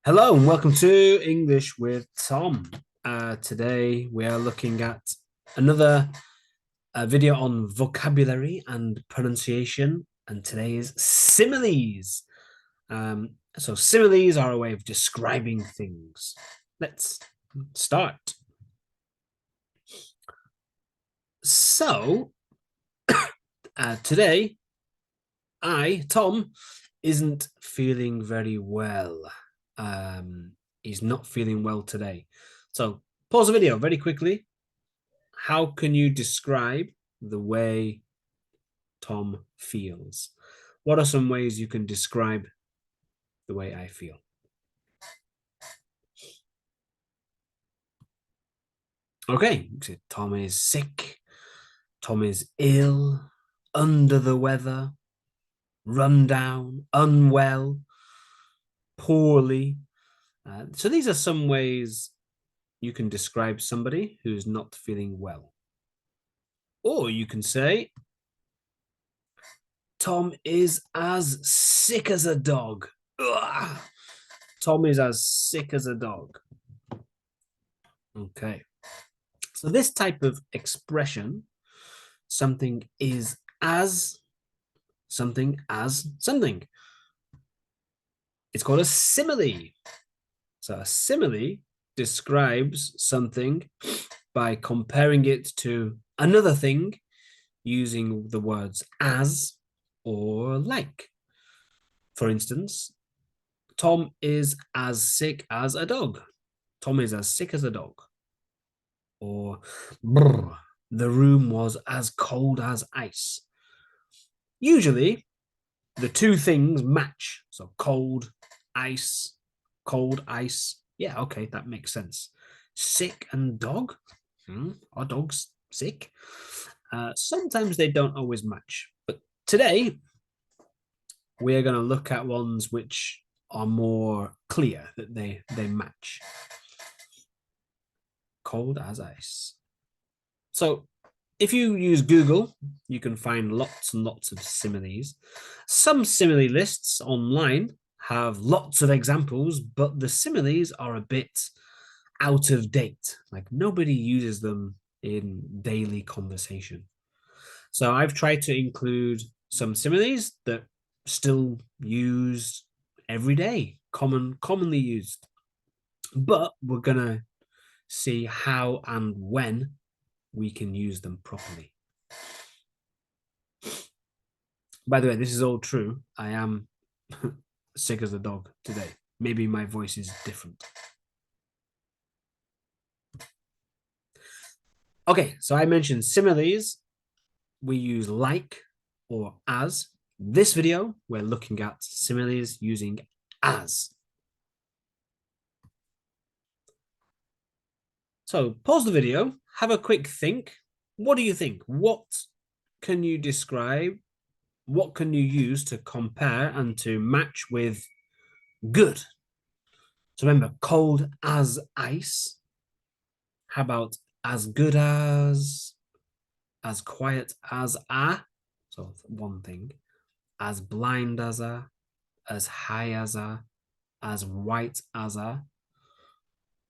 Hello and welcome to English with Tom. Today we are looking at another video on vocabulary and pronunciation, and today is similes. So similes are a way of describing things. Let's start. So today, Tom, isn't feeling very well. He's not feeling well today. So pause the video very quickly. How can you describe the way Tom feels? What are some ways you can describe the way I feel? Okay, Tom is sick. Tom is ill, under the weather, run down, unwell, poorly. So these are some ways you can describe somebody who's not feeling well. Or you can say, Tom is as sick as a dog. Ugh. Tom is as sick as a dog. Okay. So this type of expression, something is as something as something. It's called a simile. So a simile describes something by comparing it to another thing using the words as or like. For instance, Tom is as sick as a dog. Tom is as sick as a dog. Or the room was as cold as ice. Usually, the two things match. So cold, ice. Yeah, okay, that makes sense. Sick and dog. Are dogs sick? Sometimes they don't always match. But today, we're going to look at ones which are more clear that they match. Cold as ice. So if you use Google, you can find lots and lots of similes. Some simile lists online have lots of examples, but the similes are a bit out of date. Like nobody uses them in daily conversation. So I've tried to include some similes that still used every day, commonly used. But we're gonna see how and when we can use them properly. By the way, this is all true. I am sick as a dog today. Maybe my voice is different. Okay, so I mentioned similes. We use like or as. This video, we're looking at similes using as. So pause the video, have a quick think. What do you think? What can you describe? What can you use to compare and to match with good? So remember, cold as ice. How about as good as quiet as a? So one thing. As blind as a, as high as white as a.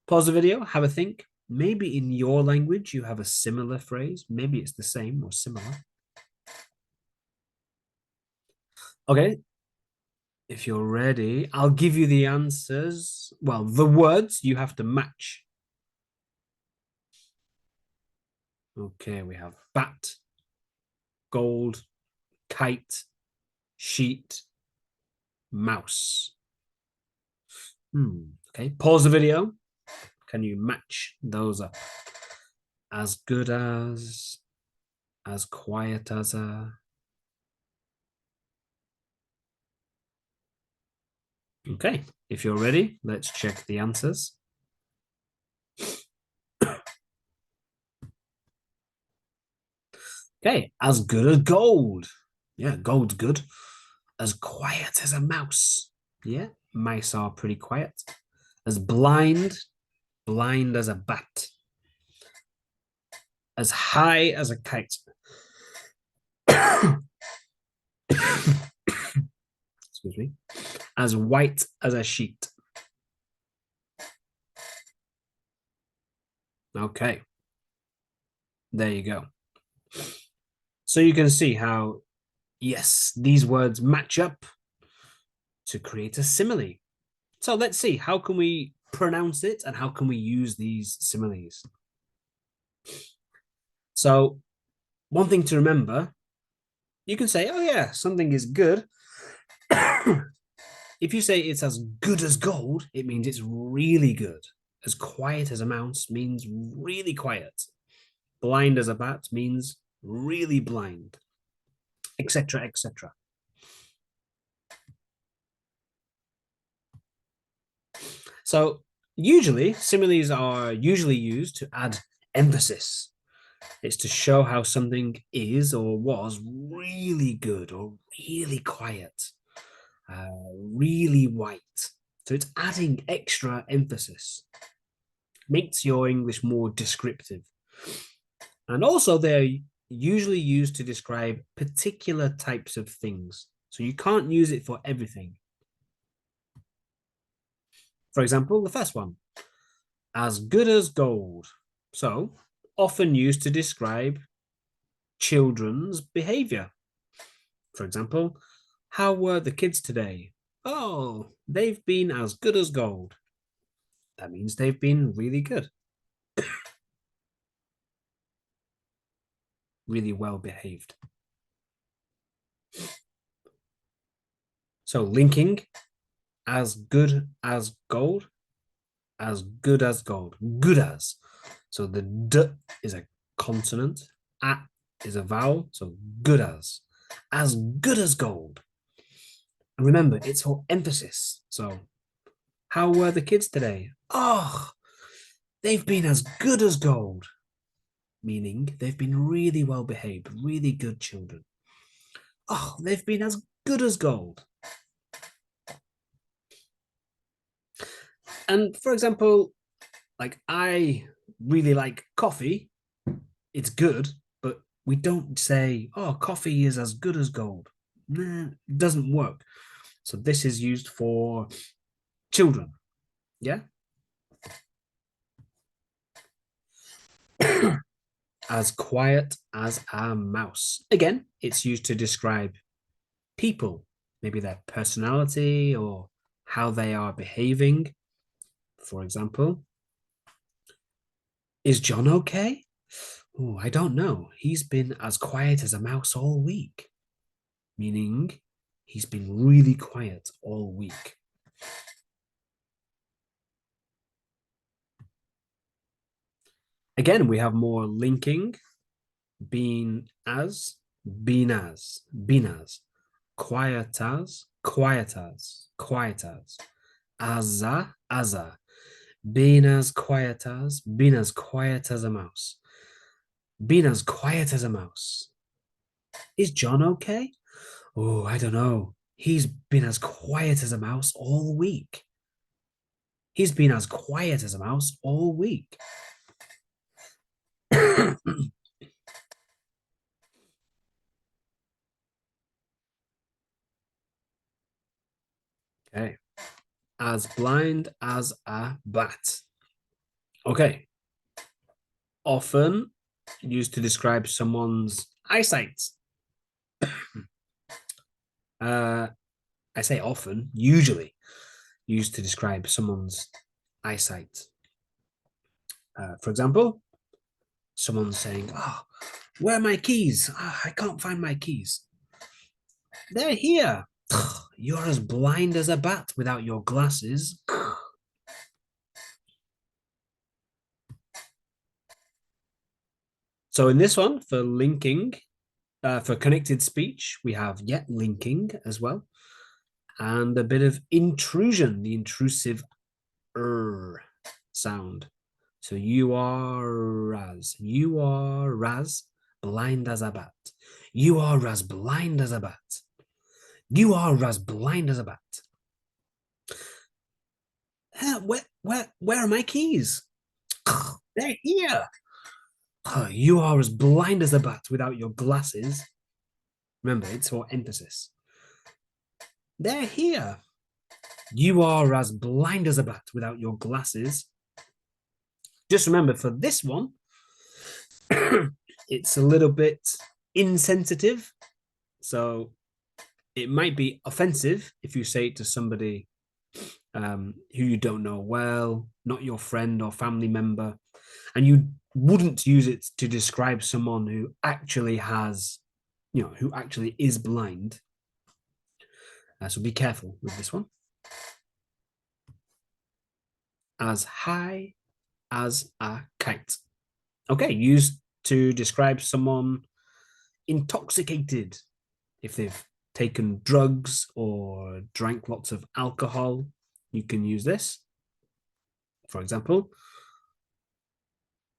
Pause the video, have a think. Maybe in your language you have a similar phrase. Maybe it's the same or similar. Okay, if you're ready, I'll give you the answers. Well, the words you have to match. Okay, we have bat, gold, kite, sheet, mouse. Okay, pause the video. Can you match those up? As good as quiet as a. Okay, if you're ready, let's check the answers. Okay, as good as gold. Yeah, gold's good. As quiet as a mouse. Yeah, mice are pretty quiet. As blind as a bat. As high as a kite. Excuse me. As white as a sheet. Okay, there you go. So you can see how, yes, these words match up to create a simile. So let's see, how can we pronounce it and how can we use these similes? So one thing to remember, you can say, oh yeah, something is good. If you say it's as good as gold, it means it's really good. As quiet as a mouse means really quiet. Blind as a bat means really blind, etc., etc. So usually similes are usually used to add emphasis. It's to show how something is or was really good or really quiet, really white. So it's adding extra emphasis, makes your English more descriptive. And also, they're usually used to describe particular types of things. So you can't use it for everything. For example, the first one, as good as gold. So often used to describe children's behavior. For example, how were the kids today? Oh, they've been as good as gold. That means they've been really good, really well behaved. So linking as good as gold, as good as gold, good as. So the d is a consonant, a is a vowel, so good as good as gold. And remember, it's for emphasis. So how were the kids today? Oh, they've been as good as gold, meaning they've been really well behaved, really good children. Oh, they've been as good as gold. And for example, like I really like coffee. It's good, but we don't say, oh, coffee is as good as gold. Nah, it doesn't work. So this is used for children. Yeah. As quiet as a mouse. Again, it's used to describe people, maybe their personality or how they are behaving. For example, is John okay? Oh, I don't know. He's been as quiet as a mouse all week, meaning he's been really quiet all week. Again, we have more linking, been as, quiet as a, been as quiet as a mouse, been as quiet as a mouse. Is John okay? Oh, I don't know. He's been as quiet as a mouse all week. He's been as quiet as a mouse all week. Okay. As blind as a bat. Okay. Often used to describe someone's eyesight. Uh, I say often, usually used to describe someone's eyesight. For example, someone's saying, oh, where are my keys? Oh, I can't find my keys. They're here. You're as blind as a bat without your glasses. So in this one, for linking, for connected speech, we have yet linking as well. And a bit of intrusion, the intrusive sound. So you are as blind as a bat. You are as blind as a bat. You are as blind as a bat. Where are my keys? They're here. You are as blind as a bat without your glasses. Remember, it's for emphasis. They're here. You are as blind as a bat without your glasses. Just remember for this one, it's a little bit insensitive. So it might be offensive if you say it to somebody who you don't know well, not your friend or family member, and you wouldn't use it to describe someone who actually has, who actually is blind. So be careful with this one. As high as a kite. Okay, used to describe someone intoxicated if they've taken drugs or drank lots of alcohol. You can use this. For example,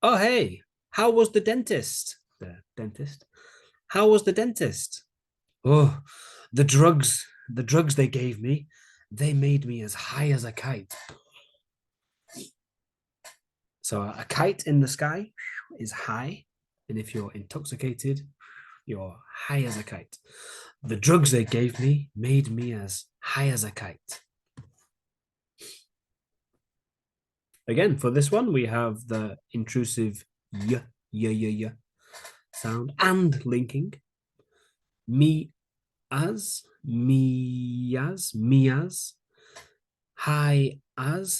oh, hey, how was the dentist? The dentist. How was the dentist? Oh, the drugs they gave me, they made me as high as a kite. So a kite in the sky is high. And if you're intoxicated, you're high as a kite. The drugs they gave me made me as high as a kite. Again, for this one, we have the intrusive y sound and linking. Me as, me as, high as,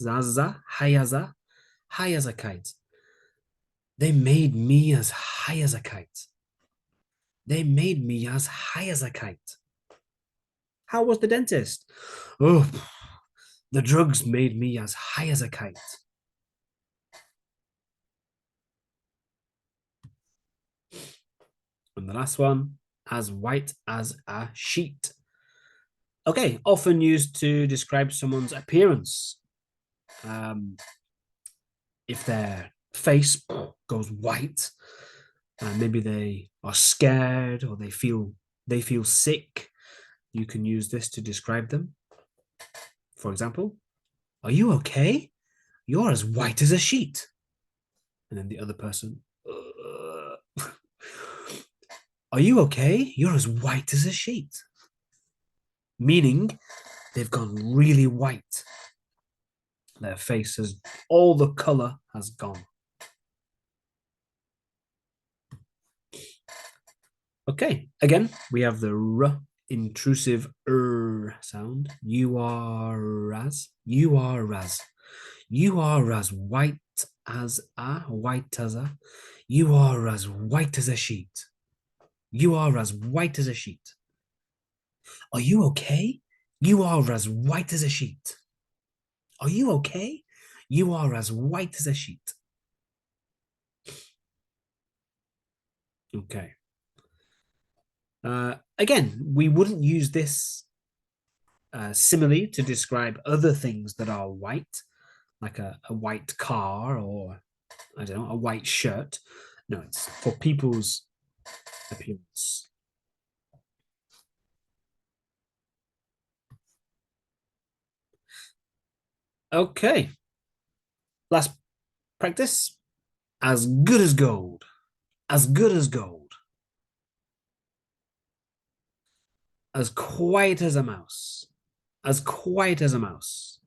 zaza, high as a kite. They made me as high as a kite. They made me as high as a kite. How was the dentist? Oh, the drugs made me as high as a kite. And the last one, as white as a sheet. Okay, often used to describe someone's appearance. If their face goes white, maybe they are scared or they feel sick, you can use this to describe them. For example, are you okay? You're as white as a sheet. And then the other person, are you okay? You're as white as a sheet. Meaning they've gone really white. Their face has, all the color has gone. Okay, again, we have the r intrusive sound. You are as, you are as, you are as white as a, you are as white as a sheet. You are as white as a sheet. Are you okay? You are as white as a sheet. Are you okay? You are as white as a sheet. Okay. Again, we wouldn't use this simile to describe other things that are white, like a white car or, I don't know, a white shirt. No, it's for people's appearance. Okay. Last practice. As good as gold. As good as gold. As quiet as a mouse. As quiet as a mouse.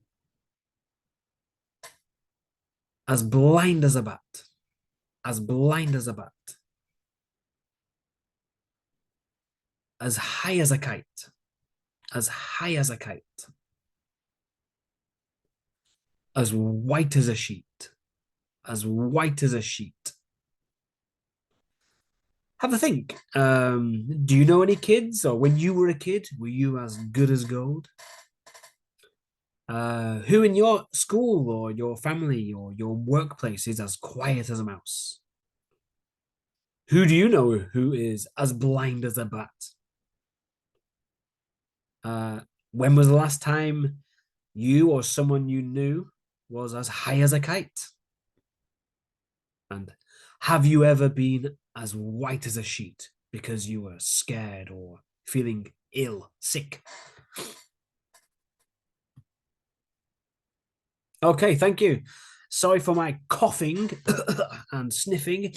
As blind as a bat. As blind as a bat. As high as a kite. As high as a kite. As white as a sheet. As white as a sheet. Have a think. Do you know any kids, or when you were a kid, were you as good as gold? Who in your school or your family or your workplace is as quiet as a mouse? Who do you know who is as blind as a bat? When was the last time you or someone you knew was as high as a kite? And have you ever been as white as a sheet because you were scared or feeling ill, sick? Okay, thank you. Sorry for my coughing and sniffing.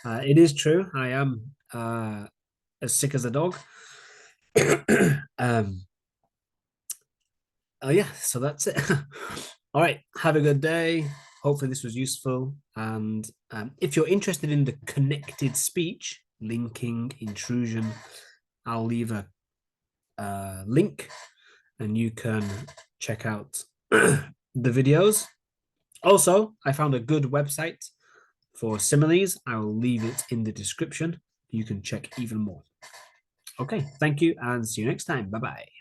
It is true. I am as sick as a dog. Oh yeah, so that's it. All right, have a good day. Hopefully this was useful. And if you're interested in the connected speech, linking, intrusion, I'll leave a link and you can check out the videos. Also, I found a good website for similes. I will leave it in the description. You can check even more. Okay, thank you and see you next time. Bye-bye.